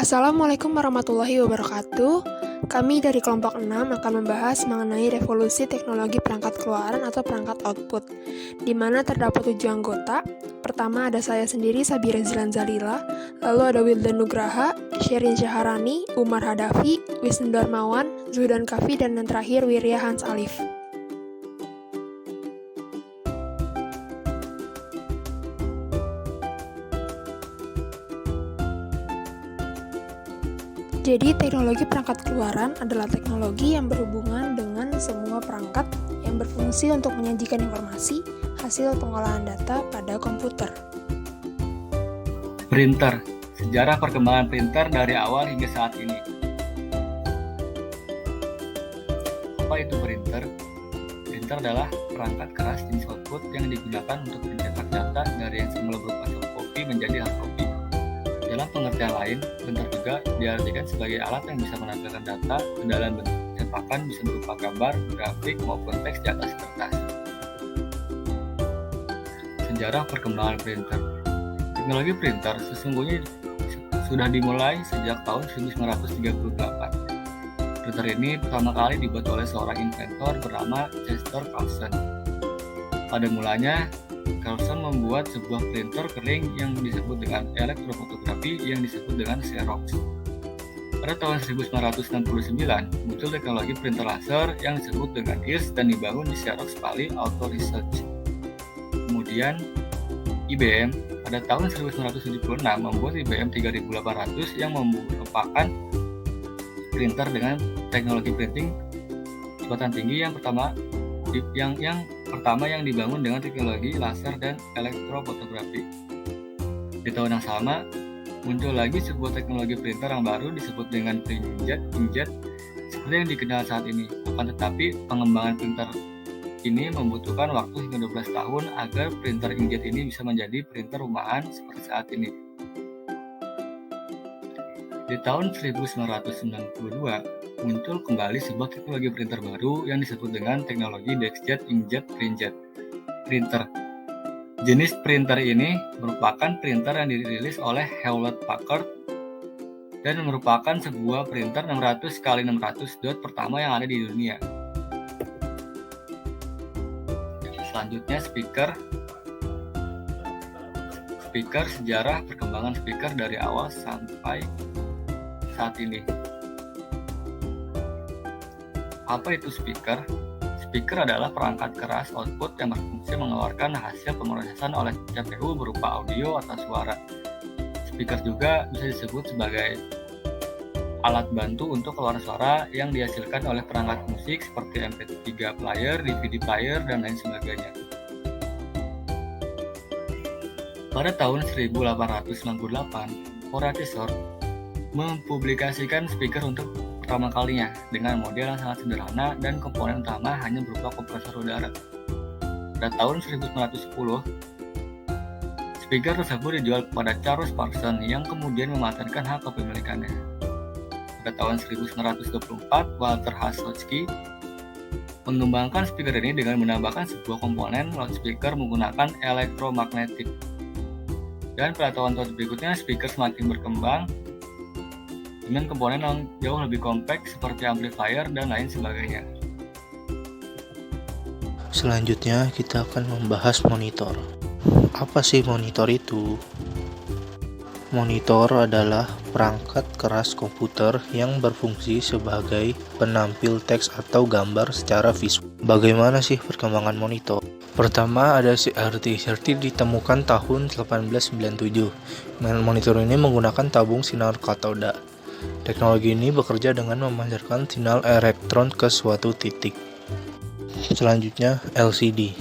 Assalamualaikum warahmatullahi wabarakatuh. Kami dari kelompok 6 akan membahas mengenai revolusi teknologi perangkat keluaran atau perangkat output, di mana terdapat 7 anggota. Pertama ada saya sendiri, Sabira Zilan Zalila, lalu ada Wildan Nugraha, Sherin Syaharani, Umar Hadafi, Wisnu Darmawan, Zuhdan Kafi, dan yang terakhir Wirya Hans Alif. Jadi, teknologi perangkat keluaran adalah teknologi yang berhubungan dengan semua perangkat yang berfungsi untuk menyajikan informasi hasil pengolahan data pada komputer. Printer, sejarah perkembangan printer dari awal hingga saat ini. Apa itu printer? Printer adalah perangkat keras jenis output yang digunakan untuk mencetak data dari yang semula berupa soft copy menjadi hard copy. Dalam pengertian lain, printer juga diartikan sebagai alat yang bisa menampilkan data ke dalam bentuk cetakan, bisa berupa gambar, grafik, maupun teks di atas kertas. Sejarah perkembangan printer. Teknologi printer sesungguhnya sudah dimulai sejak tahun 1938. Printer ini pertama kali dibuat oleh seorang inventor bernama Chester Carlson. Pada mulanya, Carlson membuat sebuah printer kering yang disebut dengan elektrofotografi yang disebut dengan Xerox. Pada tahun 1969, muncul teknologi printer laser yang disebut dengan IRS dan dibangun di Xerox Valley Auto Research. Kemudian, IBM pada tahun 1976 membuat IBM 3800 yang merupakan printer dengan teknologi printing kecepatan tinggi yang pertama yang dibangun dengan teknologi laser dan elektrofotografi. Di tahun yang sama, muncul lagi sebuah teknologi printer yang baru disebut dengan inkjet seperti yang dikenal saat ini. Akan tetapi, pengembangan printer ini membutuhkan waktu hingga 12 tahun agar printer inkjet ini bisa menjadi printer rumahan seperti saat ini. Di tahun 1992, muncul kembali sebuah teknologi printer baru yang disebut dengan teknologi DexJet Inkjet Printer. Jenis printer ini merupakan printer yang dirilis oleh Hewlett-Packard dan merupakan sebuah printer 600x600 dot pertama yang ada di dunia. Selanjutnya speaker, sejarah perkembangan speaker dari awal sampai saat ini. Apa itu speaker? Speaker adalah perangkat keras output yang berfungsi mengeluarkan hasil pemrosesan oleh CPU berupa audio atau suara. Speaker juga bisa disebut sebagai alat bantu untuk keluar suara yang dihasilkan oleh perangkat musik seperti MP3 player, DVD player, dan lain sebagainya. Pada tahun 1898, Oratisor mempublikasikan speaker untuk pertama kalinya dengan model yang sangat sederhana dan komponen utama hanya berupa kompresor udara. Pada tahun 1910, speaker tersebut dijual kepada Charles Parsons yang kemudian mematenkan hak kepemilikannya. Pada tahun 1924, Walter Hasocki mengembangkan speaker ini dengan menambahkan sebuah komponen loudspeaker menggunakan elektromagnetik. Dan pada tahun-tahun berikutnya, speaker semakin berkembang dengan komponen yang jauh lebih kompleks seperti amplifier dan lain sebagainya. Selanjutnya kita akan membahas monitor. Apa sih monitor itu? Monitor adalah perangkat keras komputer yang berfungsi sebagai penampil teks atau gambar secara visual. Bagaimana sih perkembangan monitor? Pertama ada CRT. CRT ditemukan tahun 1897. Monitor ini menggunakan tabung sinar katoda. Teknologi ini bekerja dengan memancarkan sinyal elektron ke suatu titik. Selanjutnya LCD.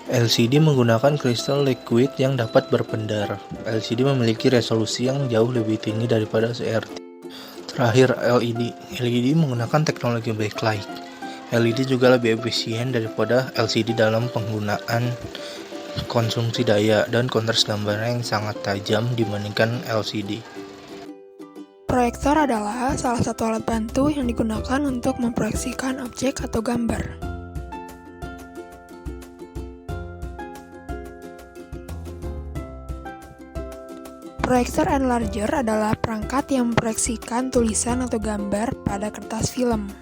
LCD menggunakan kristal liquid yang dapat berpendar. LCD memiliki resolusi yang jauh lebih tinggi daripada CRT. Terakhir LED. LED menggunakan teknologi backlight. LED juga lebih efisien daripada LCD dalam penggunaan konsumsi daya dan kontras gambarnya yang sangat tajam dibandingkan LCD. Proyektor adalah salah satu alat bantu yang digunakan untuk memproyeksikan objek atau gambar. Proyektor enlarger adalah perangkat yang memproyeksikan tulisan atau gambar pada kertas film.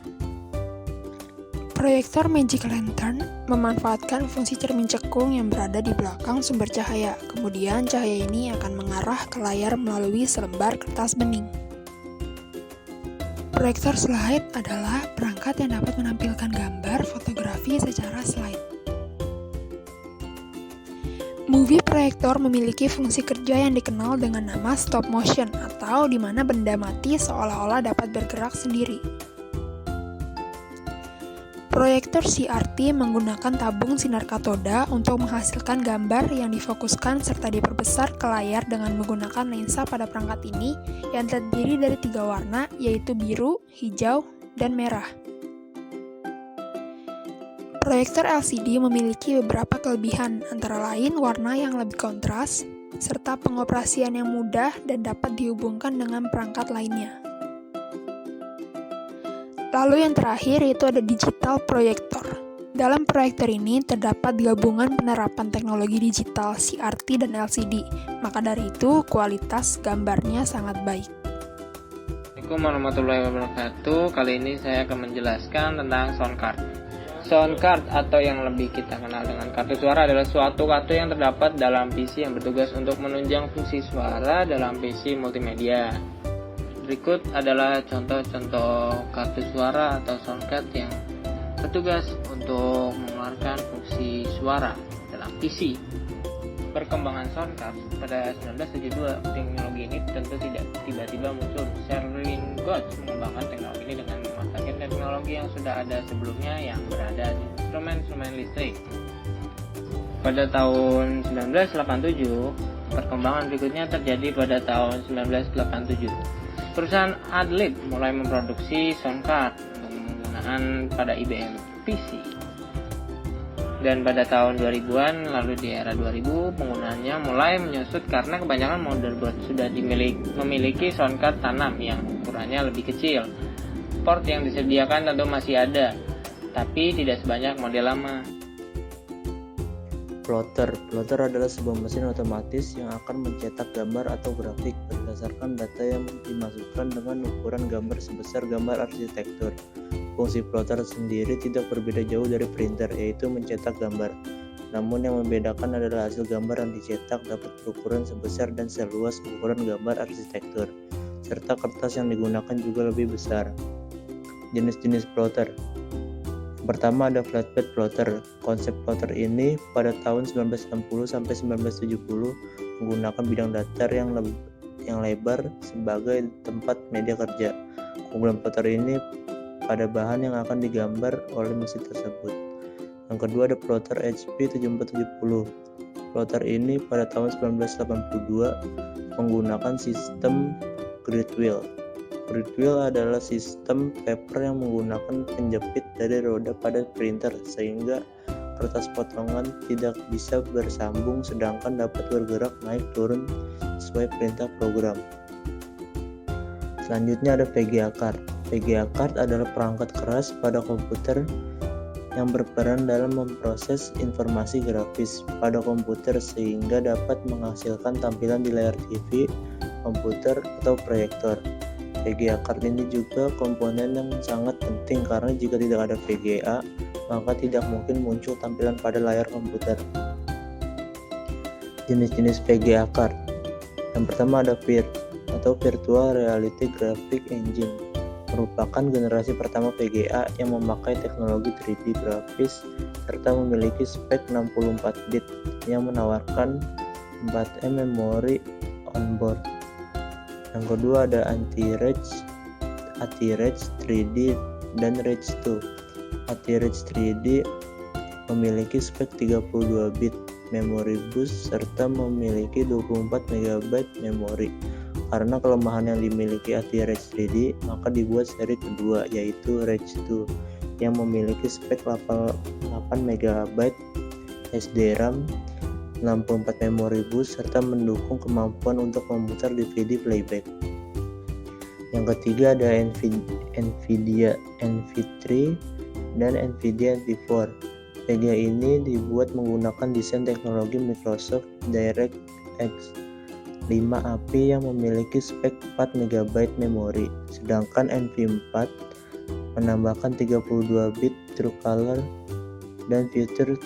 Proyektor Magic Lantern memanfaatkan fungsi cermin cekung yang berada di belakang sumber cahaya. Kemudian cahaya ini akan mengarah ke layar melalui selembar kertas bening. Proyektor slide adalah perangkat yang dapat menampilkan gambar fotografi secara slide. Movie proyektor memiliki fungsi kerja yang dikenal dengan nama stop motion atau di mana benda mati seolah-olah dapat bergerak sendiri. Proyektor CRT menggunakan tabung sinar katoda untuk menghasilkan gambar yang difokuskan serta diperbesar ke layar dengan menggunakan lensa pada perangkat ini yang terdiri dari 3 warna yaitu biru, hijau, dan merah. Proyektor LCD memiliki beberapa kelebihan, antara lain warna yang lebih kontras, serta pengoperasian yang mudah dan dapat dihubungkan dengan perangkat lainnya. Lalu yang terakhir yaitu ada digital proyektor. Dalam proyektor ini terdapat gabungan penerapan teknologi digital CRT dan LCD, maka dari itu kualitas gambarnya sangat baik. Assalamualaikum warahmatullahi wabarakatuh. Kali ini saya akan menjelaskan tentang sound card. Sound card atau yang lebih kita kenal dengan kartu suara adalah suatu kartu yang terdapat dalam PC yang bertugas untuk menunjang fungsi suara dalam PC multimedia. Berikut adalah contoh-contoh kartu suara atau sound card yang bertugas untuk mengeluarkan fungsi suara dalam PC. Perkembangan sound card pada 1972, teknologi ini tentu tidak tiba-tiba muncul. Sherlyn Gotch mengembangkan teknologi ini dengan memanfaatkan teknologi yang sudah ada sebelumnya yang berada di instrumen-instrumen listrik. Pada tahun 1987, perkembangan berikutnya terjadi pada tahun 1987. Perusahaan Adlib mulai memproduksi sound card untuk penggunaan pada IBM PC. Dan pada tahun 2000-an, lalu di era 2000, penggunaannya mulai menyusut karena kebanyakan motherboard sudah memiliki sound card tanam yang ukurannya lebih kecil. Port yang disediakan tentu masih ada, tapi tidak sebanyak model lama. Plotter adalah sebuah mesin otomatis yang akan mencetak gambar atau grafik berdasarkan data yang dimasukkan dengan ukuran gambar sebesar gambar arsitektur. Fungsi plotter sendiri tidak berbeda jauh dari printer, yaitu mencetak gambar. Namun yang membedakan adalah hasil gambar yang dicetak dapat berukuran sebesar dan seluas ukuran gambar arsitektur, serta kertas yang digunakan juga lebih besar. Jenis-jenis plotter. Pertama ada flatbed plotter. Konsep plotter ini pada tahun 1960 sampai 1970 menggunakan bidang datar yang lebar sebagai tempat media kerja. Keunggulan plotter ini pada bahan yang akan digambar oleh mesin tersebut. Yang kedua ada plotter HP 7470. Plotter ini pada tahun 1982 menggunakan sistem grid wheel. Grid wheel adalah sistem paper yang menggunakan penjepit dari roda pada printer sehingga kertas potongan tidak bisa bersambung sedangkan dapat bergerak naik turun sesuai perintah program. Selanjutnya ada VGA card. VGA card adalah perangkat keras pada komputer yang berperan dalam memproses informasi grafis pada komputer sehingga dapat menghasilkan tampilan di layar TV, komputer, atau proyektor. VGA card ini juga komponen yang sangat penting karena jika tidak ada VGA, maka tidak mungkin muncul tampilan pada layar komputer. Jenis-jenis VGA card. Yang pertama ada VIR atau Virtual Reality Graphic Engine, merupakan generasi pertama VGA yang memakai teknologi 3D grafis serta memiliki spek 64 bit yang menawarkan 4M memori onboard. Yang kedua ada AtiReg 3D dan Reg 2. AtiReg 3D memiliki spek 32 bit memori bus serta memiliki 24 MB memori. Karena kelemahan yang dimiliki AtiReg 3D, maka dibuat seri kedua yaitu Reg 2 yang memiliki spek 88 MB SDRAM, 64 memori bus serta mendukung kemampuan untuk memutar DVD playback. Yang ketiga ada NVIDIA NV3 dan NVIDIA NV4. VGA ini dibuat menggunakan desain teknologi Microsoft DirectX NV5AP yang memiliki spek 4 MB memori, sedangkan NV4 menambahkan 32 bit true color dan fitur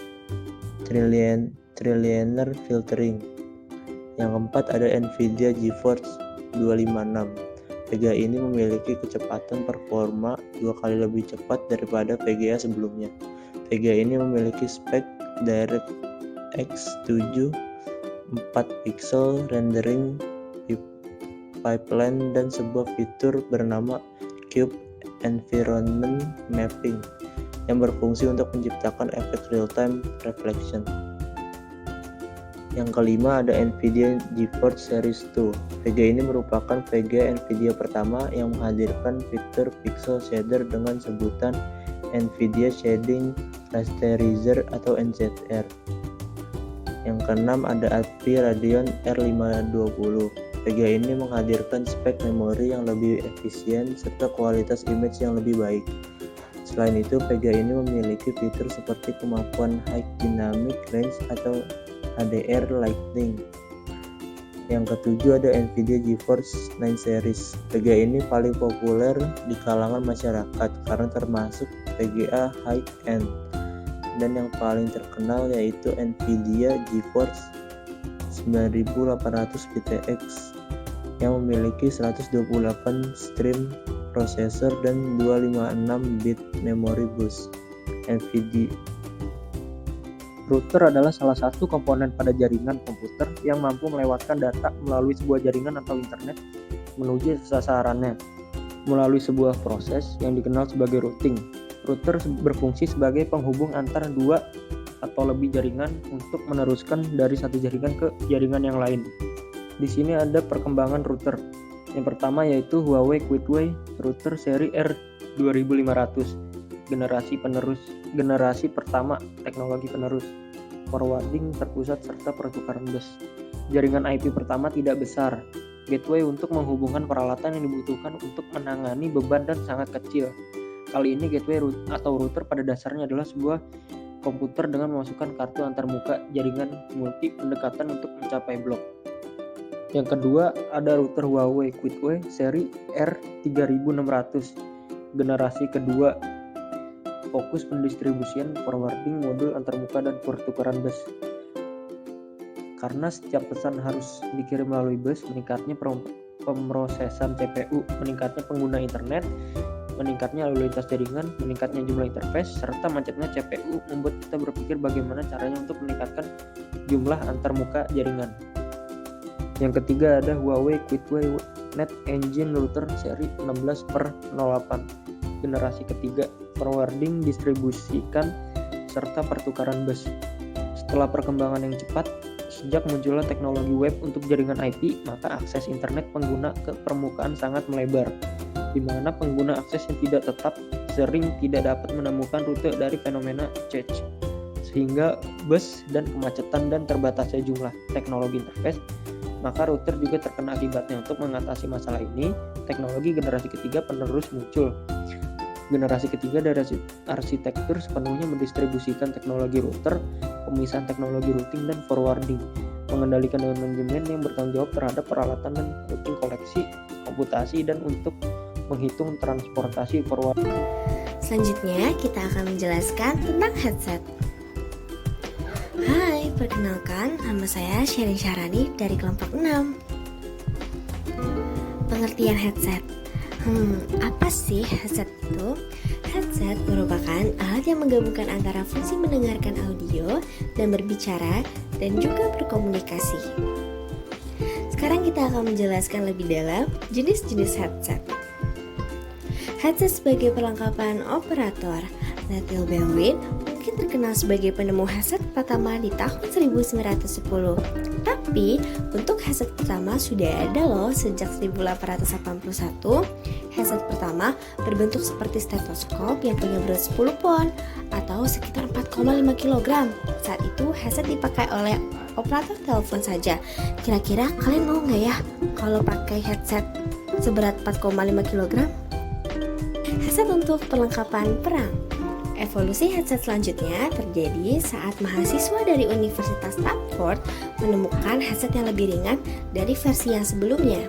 trilinear filtering. Yang keempat ada Nvidia GeForce 256. VGA ini memiliki kecepatan performa 2 kali lebih cepat daripada VGA sebelumnya. VGA ini memiliki spek DirectX 7, 4 pixel rendering pipeline dan sebuah fitur bernama Cube Environment Mapping yang berfungsi untuk menciptakan efek real-time reflection. Yang kelima ada Nvidia GeForce Series 2. VGA ini merupakan VGA Nvidia pertama yang menghadirkan fitur pixel shader dengan sebutan Nvidia Shading Rasterizer atau NZR. Yang keenam ada ATI Radeon R520. VGA ini menghadirkan spek memori yang lebih efisien serta kualitas image yang lebih baik. Selain itu, VGA ini memiliki fitur seperti kemampuan High Dynamic Range atau HDR Lighting. Yang ketujuh ada Nvidia GeForce 9 Series. VGA ini paling populer di kalangan masyarakat karena termasuk VGA high-end. Dan yang paling terkenal yaitu Nvidia GeForce 9800 GTX yang memiliki 128 stream processor dan 256 bit memory bus. Nvidia Router adalah salah satu komponen pada jaringan komputer yang mampu melewatkan data melalui sebuah jaringan atau internet menuju sasarannya melalui sebuah proses yang dikenal sebagai routing. Router berfungsi sebagai penghubung antar dua atau lebih jaringan untuk meneruskan dari satu jaringan ke jaringan yang lain. Di sini ada perkembangan router. Yang pertama yaitu Huawei Gateway Router seri R2500. Generasi pertama teknologi penerus, forwarding terpusat serta pertukaran bus. Jaringan IP pertama tidak besar, gateway untuk menghubungkan peralatan yang dibutuhkan untuk menangani beban dan sangat kecil. Kali ini gateway atau router pada dasarnya adalah sebuah komputer dengan memasukkan kartu antarmuka jaringan multi pendekatan untuk mencapai blok. Yang kedua ada router Huawei Gateway seri R3600, generasi kedua, fokus pendistribusian, forwarding, modul antarmuka, dan pertukaran bus. Karena setiap pesan harus dikirim melalui bus, meningkatnya pemrosesan CPU, meningkatnya pengguna internet, meningkatnya lalu lintas jaringan, meningkatnya jumlah interface, serta macetnya CPU membuat kita berpikir bagaimana caranya untuk meningkatkan jumlah antarmuka jaringan. Yang ketiga ada Huawei Gateway Net Engine Router seri 16/08, generasi ketiga, forwarding, distribusikan, serta pertukaran bus. Setelah perkembangan yang cepat, sejak munculnya teknologi web untuk jaringan IP, maka akses internet pengguna ke permukaan sangat melebar, di mana pengguna akses yang tidak tetap sering tidak dapat menemukan rute dari fenomena cache, sehingga bus dan kemacetan dan terbatasnya jumlah teknologi interface, maka router juga terkena akibatnya. Untuk mengatasi masalah ini, teknologi generasi ketiga penerus muncul. Generasi ketiga dari arsitektur sepenuhnya mendistribusikan teknologi router, pemisahan teknologi routing dan forwarding, mengendalikan dengan manajemen yang bertanggung jawab terhadap peralatan dan routing koleksi, komputasi, dan untuk menghitung transportasi forwarding. Selanjutnya kita akan menjelaskan tentang headset. Hai, perkenalkan nama saya Sherin Syarani dari kelompok 6. Pengertian headset. Apa sih headset itu? Headset merupakan alat yang menggabungkan antara fungsi mendengarkan audio dan berbicara dan juga berkomunikasi. Sekarang kita akan menjelaskan lebih dalam jenis-jenis headset. Headset sebagai perlengkapan operator. Nathaniel Baldwin mungkin terkenal sebagai penemu headset pertama di tahun 1910. Tapi untuk headset pertama sudah ada loh sejak 1881. Headset pertama berbentuk seperti stetoskop yang punya berat 10 pon atau sekitar 4,5 kg. Saat itu headset dipakai oleh operator telepon saja. Kira-kira kalian mau nggak ya kalau pakai headset seberat 4,5 kg? Headset untuk perlengkapan perang. Evolusi headset selanjutnya terjadi saat mahasiswa dari Universitas Stanford menemukan headset yang lebih ringan dari versi yang sebelumnya.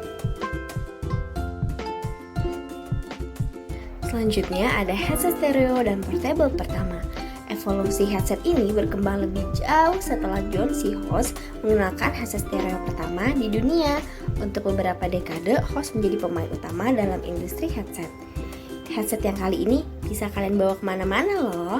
Selanjutnya ada headset stereo dan portable pertama. Evolusi headset ini berkembang lebih jauh setelah John C. Hose mengenalkan headset stereo pertama di dunia. Untuk beberapa dekade, Hose menjadi pemain utama dalam industri headset. Headset yang kali ini bisa kalian bawa kemana-mana loh.